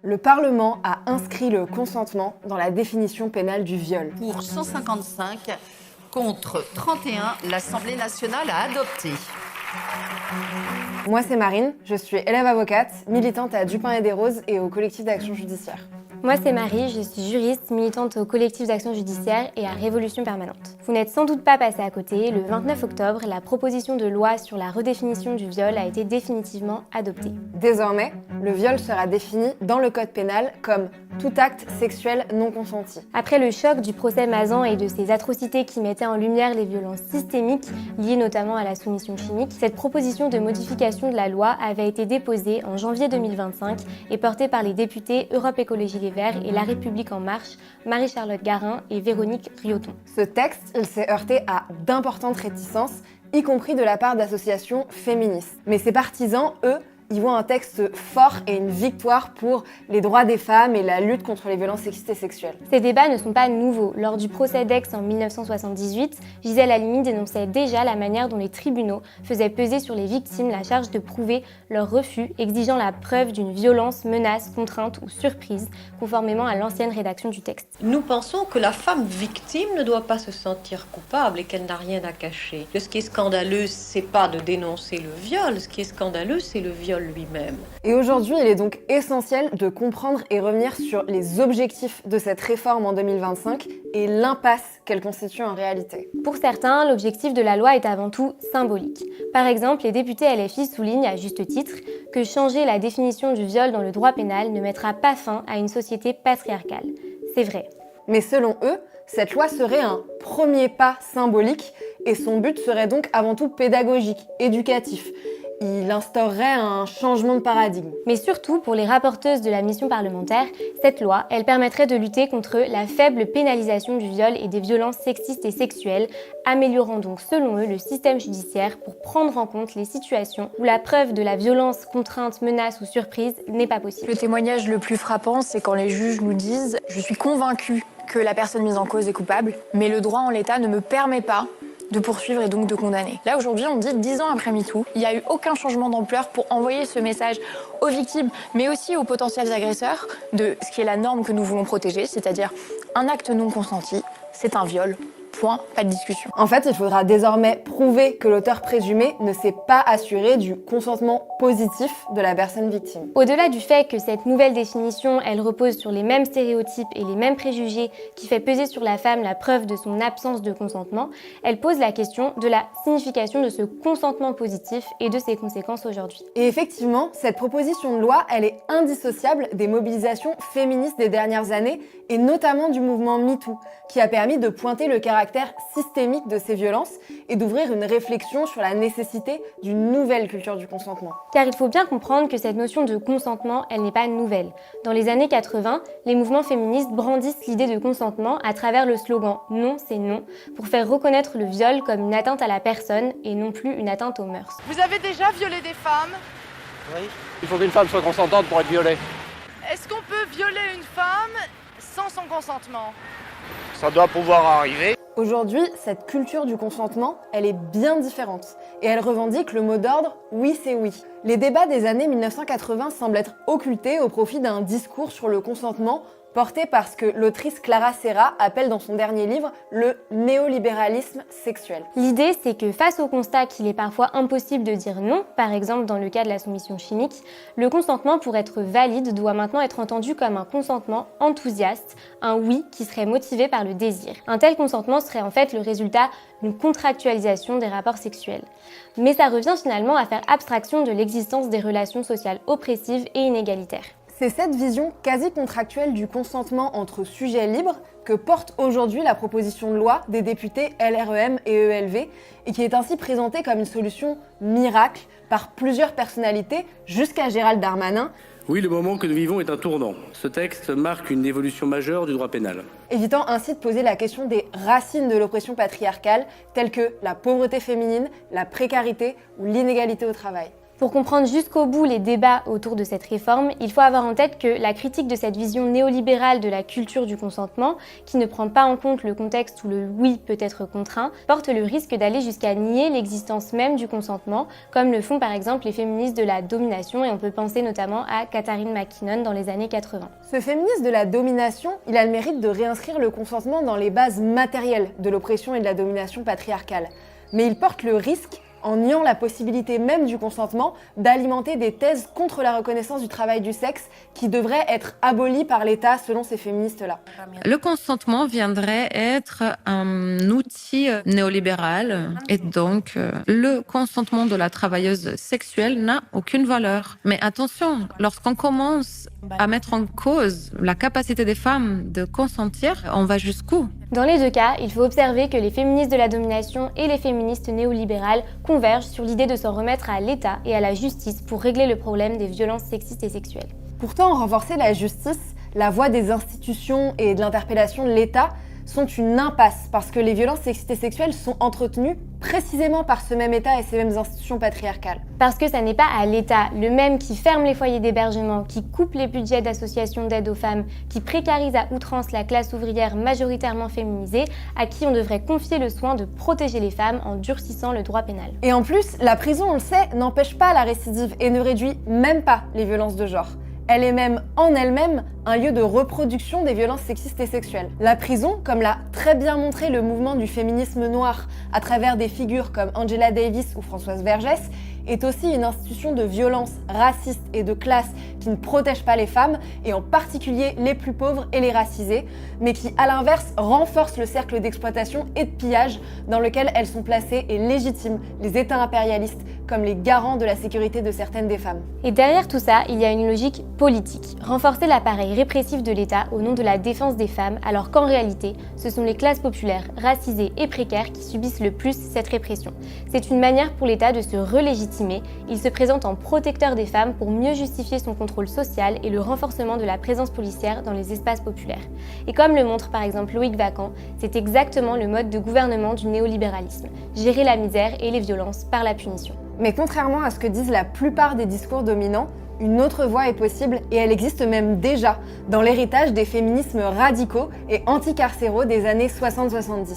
Le Parlement a inscrit le consentement dans la définition pénale du viol. Pour 155 contre 31, l'Assemblée nationale a adopté. Moi, c'est Marine, je suis élève avocate, militante à Dupin et des Roses et au collectif d'action judiciaire. Moi, c'est Marie, je suis juriste, militante au collectif d'action judiciaire et à Révolution Permanente. Vous n'êtes sans doute pas passé à côté, le 29 octobre, la proposition de loi sur la redéfinition du viol a été définitivement adoptée. Désormais, le viol sera défini dans le code pénal comme tout acte sexuel non consenti. Après le choc du procès Mazan et de ses atrocités qui mettaient en lumière les violences systémiques, liées notamment à la soumission chimique, cette proposition de modification de la loi avait été déposée en janvier 2025 et portée par les députés Europe Écologie Les Verts et La République En Marche, Marie-Charlotte Garin et Véronique Rioton. Ce texte, il s'est heurté à d'importantes réticences, y compris de la part d'associations féministes. Mais ses partisans, eux, ils voient un texte fort et une victoire pour les droits des femmes et la lutte contre les violences sexistes et sexuelles. Ces débats ne sont pas nouveaux. Lors du procès d'Aix en 1978, Gisèle Halimi dénonçait déjà la manière dont les tribunaux faisaient peser sur les victimes la charge de prouver leur refus, exigeant la preuve d'une violence, menace, contrainte ou surprise, conformément à l'ancienne rédaction du texte. Nous pensons que la femme victime ne doit pas se sentir coupable et qu'elle n'a rien à cacher. Que ce qui est scandaleux, c'est pas de dénoncer le viol, ce qui est scandaleux, c'est le viol lui-même. Et aujourd'hui, il est donc essentiel de comprendre et revenir sur les objectifs de cette réforme en 2025 et l'impasse qu'elle constitue en réalité. Pour certains, l'objectif de la loi est avant tout symbolique. Par exemple, les députés LFI soulignent à juste titre que changer la définition du viol dans le droit pénal ne mettra pas fin à une société patriarcale. C'est vrai. Mais selon eux, cette loi serait un premier pas symbolique et son but serait donc avant tout pédagogique, éducatif. Il instaurerait un changement de paradigme. Mais surtout, pour les rapporteuses de la mission parlementaire, cette loi, elle permettrait de lutter contre la faible pénalisation du viol et des violences sexistes et sexuelles, améliorant donc selon eux le système judiciaire pour prendre en compte les situations où la preuve de la violence, contrainte, menace ou surprise n'est pas possible. Le témoignage le plus frappant, c'est quand les juges nous disent « Je suis convaincue que la personne mise en cause est coupable, mais le droit en l'état ne me permet pas de poursuivre et donc de condamner. » Là, aujourd'hui, on dit 10 ans après MeToo, il n'y a eu aucun changement d'ampleur pour envoyer ce message aux victimes, mais aussi aux potentiels agresseurs de ce qui est la norme que nous voulons protéger, c'est-à-dire un acte non consenti, c'est un viol. Point, pas de discussion. En fait, il faudra désormais prouver que l'auteur présumé ne s'est pas assuré du consentement positif de la personne victime. Au-delà du fait que cette nouvelle définition, elle repose sur les mêmes stéréotypes et les mêmes préjugés qui fait peser sur la femme la preuve de son absence de consentement, elle pose la question de la signification de ce consentement positif et de ses conséquences aujourd'hui. Et effectivement, cette proposition de loi, elle est indissociable des mobilisations féministes des dernières années et notamment du mouvement MeToo, qui a permis de pointer le caractère systémique de ces violences et d'ouvrir une réflexion sur la nécessité d'une nouvelle culture du consentement. Car il faut bien comprendre que cette notion de consentement, elle n'est pas nouvelle. Dans les années 80, les mouvements féministes brandissent l'idée de consentement à travers le slogan « Non, c'est non » pour faire reconnaître le viol comme une atteinte à la personne et non plus une atteinte aux mœurs. Vous avez déjà violé des femmes? Oui. Il faut qu'une femme soit consentante pour être violée. Est-ce qu'on peut violer une femme sans son consentement? Ça doit pouvoir arriver. Aujourd'hui, cette culture du consentement, elle est bien différente et elle revendique le mot d'ordre « oui, c'est oui ». Les débats des années 1980 semblent être occultés au profit d'un discours sur le consentement porté par ce que l'autrice Clara Serra appelle dans son dernier livre le néolibéralisme sexuel. L'idée, c'est que face au constat qu'il est parfois impossible de dire non, par exemple dans le cas de la soumission chimique, le consentement pour être valide doit maintenant être entendu comme un consentement enthousiaste, un oui qui serait motivé par le désir. Un tel consentement serait en fait le résultat d'une contractualisation des rapports sexuels. Mais ça revient finalement à faire abstraction de l'existence des relations sociales oppressives et inégalitaires. C'est cette vision quasi contractuelle du consentement entre sujets libres que porte aujourd'hui la proposition de loi des députés LREM et ELV et qui est ainsi présentée comme une solution miracle par plusieurs personnalités jusqu'à Gérald Darmanin. Oui, le moment que nous vivons est un tournant. Ce texte marque une évolution majeure du droit pénal. Évitant ainsi de poser la question des racines de l'oppression patriarcale telles que la pauvreté féminine, la précarité ou l'inégalité au travail. Pour comprendre jusqu'au bout les débats autour de cette réforme, il faut avoir en tête que la critique de cette vision néolibérale de la culture du consentement, qui ne prend pas en compte le contexte où le oui peut être contraint, porte le risque d'aller jusqu'à nier l'existence même du consentement, comme le font par exemple les féministes de la domination, et on peut penser notamment à Catherine McKinnon dans les années 80. Ce féministe de la domination, il a le mérite de réinscrire le consentement dans les bases matérielles de l'oppression et de la domination patriarcale. Mais il porte le risque, en niant la possibilité même du consentement, d'alimenter des thèses contre la reconnaissance du travail du sexe qui devraient être abolies par l'État selon ces féministes-là. Le consentement viendrait être un outil néolibéral et donc le consentement de la travailleuse sexuelle n'a aucune valeur. Mais attention, lorsqu'on commence à mettre en cause la capacité des femmes de consentir, on va jusqu'où ? Dans les deux cas, il faut observer que les féministes de la domination et les féministes néolibérales convergent sur l'idée de s'en remettre à l'État et à la justice pour régler le problème des violences sexistes et sexuelles. Pourtant, renforcer la justice, la voix des institutions et de l'interpellation de l'État sont une impasse parce que les violences sexistes et sexuelles sont entretenues précisément par ce même État et ces mêmes institutions patriarcales. Parce que ça n'est pas à l'État, le même qui ferme les foyers d'hébergement, qui coupe les budgets d'associations d'aide aux femmes, qui précarise à outrance la classe ouvrière majoritairement féminisée, à qui on devrait confier le soin de protéger les femmes en durcissant le droit pénal. Et en plus, la prison, on le sait, n'empêche pas la récidive et ne réduit même pas les violences de genre. Elle est même, en elle-même, un lieu de reproduction des violences sexistes et sexuelles. La prison, comme l'a très bien montré le mouvement du féminisme noir à travers des figures comme Angela Davis ou Françoise Vergès, est aussi une institution de violence raciste et de classe qui ne protège pas les femmes, et en particulier les plus pauvres et les racisées, mais qui, à l'inverse, renforce le cercle d'exploitation et de pillage dans lequel elles sont placées et légitiment les États impérialistes comme les garants de la sécurité de certaines des femmes. Et derrière tout ça, il y a une logique politique. Renforcer l'appareil répressif de l'État au nom de la défense des femmes, alors qu'en réalité, ce sont les classes populaires, racisées et précaires qui subissent le plus cette répression. C'est une manière pour l'État de se relégitimer. Il se présente en protecteur des femmes pour mieux justifier son contrôle social et le renforcement de la présence policière dans les espaces populaires. Et comme le montre par exemple Loïc Vacan, c'est exactement le mode de gouvernement du néolibéralisme, gérer la misère et les violences par la punition. Mais contrairement à ce que disent la plupart des discours dominants, une autre voie est possible et elle existe même déjà dans l'héritage des féminismes radicaux et anticarcéraux des années 60-70. Nous sommes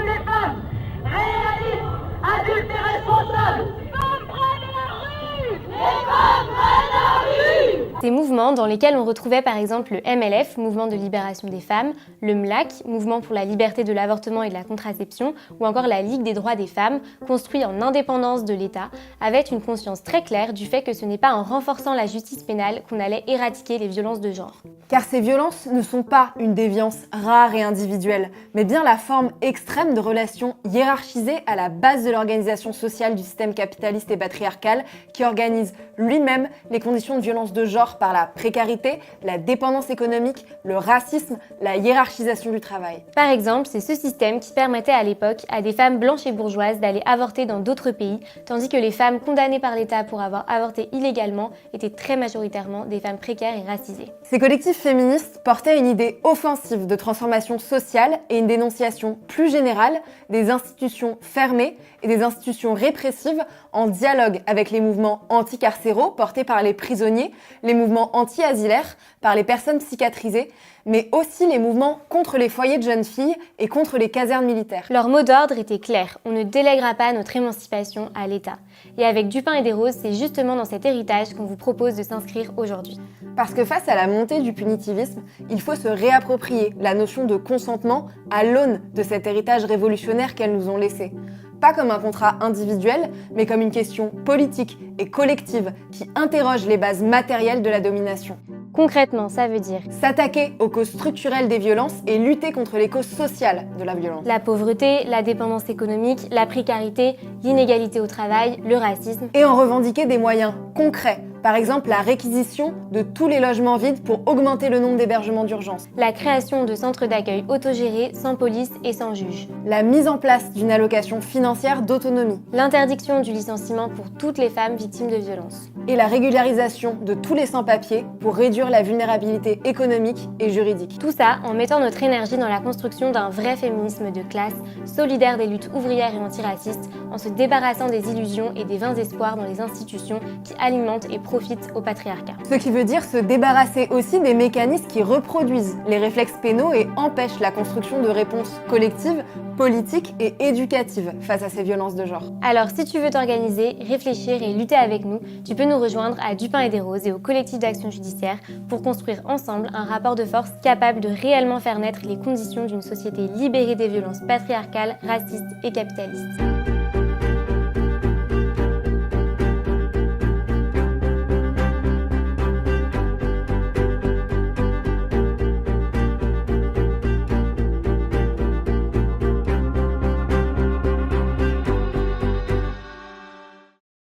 les femmes, réalistes, adultes et responsables. Les femmes prennent la rue. Les femmes prennent la rue. Ces mouvements dans lesquels on retrouvait par exemple le MLF, Mouvement de libération des femmes, le MLAC, Mouvement pour la liberté de l'avortement et de la contraception, ou encore la Ligue des droits des femmes, construits en indépendance de l'État, avaient une conscience très claire du fait que ce n'est pas en renforçant la justice pénale qu'on allait éradiquer les violences de genre. Car ces violences ne sont pas une déviance rare et individuelle, mais bien la forme extrême de relations hiérarchisées à la base de l'organisation sociale du système capitaliste et patriarcal qui organise lui-même les conditions de violence de genre par la précarité, la dépendance économique, le racisme, la hiérarchisation du travail. Par exemple, c'est ce système qui permettait à l'époque à des femmes blanches et bourgeoises d'aller avorter dans d'autres pays, tandis que les femmes condamnées par l'État pour avoir avorté illégalement étaient très majoritairement des femmes précaires et racisées. Ces collectifs féministes portaient une idée offensive de transformation sociale et une dénonciation plus générale des institutions fermées et des institutions répressives en dialogue avec les mouvements anticarcéraux portés par les prisonniers, les mouvements anti-asilaires par les personnes psychiatrisées, mais aussi les mouvements contre les foyers de jeunes filles et contre les casernes militaires. Leur mot d'ordre était clair, on ne délèguera pas notre émancipation à l'État. Et avec Du pain et des roses, c'est justement dans cet héritage qu'on vous propose de s'inscrire aujourd'hui. Parce que face à la montée du punitivisme, il faut se réapproprier la notion de consentement à l'aune de cet héritage révolutionnaire qu'elles nous ont laissé. Pas comme un contrat individuel, mais comme une question politique et collective qui interroge les bases matérielles de la domination. Concrètement, ça veut dire s'attaquer aux causes structurelles des violences et lutter contre les causes sociales de la violence. La pauvreté, la dépendance économique, la précarité, l'inégalité au travail, le racisme. Et en revendiquer des moyens concrets, par exemple la réquisition de tous les logements vides pour augmenter le nombre d'hébergements d'urgence. La création de centres d'accueil autogérés, sans police et sans juge. La mise en place d'une allocation financière d'autonomie. L'interdiction du licenciement pour toutes les femmes victimes de violences. et la régularisation de tous les sans-papiers pour réduire la vulnérabilité économique et juridique. Tout ça en mettant notre énergie dans la construction d'un vrai féminisme de classe, solidaire des luttes ouvrières et antiracistes, en se débarrassant des illusions et des vains espoirs dans les institutions qui alimentent et profitent au patriarcat. Ce qui veut dire se débarrasser aussi des mécanismes qui reproduisent les réflexes pénaux et empêchent la construction de réponses collectives, politiques et éducatives face à ces violences de genre. Alors si tu veux t'organiser, réfléchir et lutter avec nous, tu peux nous rejoindre à Du pain et des roses et au collectif d'action judiciaire pour construire ensemble un rapport de force capable de réellement faire naître les conditions d'une société libérée des violences patriarcales, racistes et capitalistes.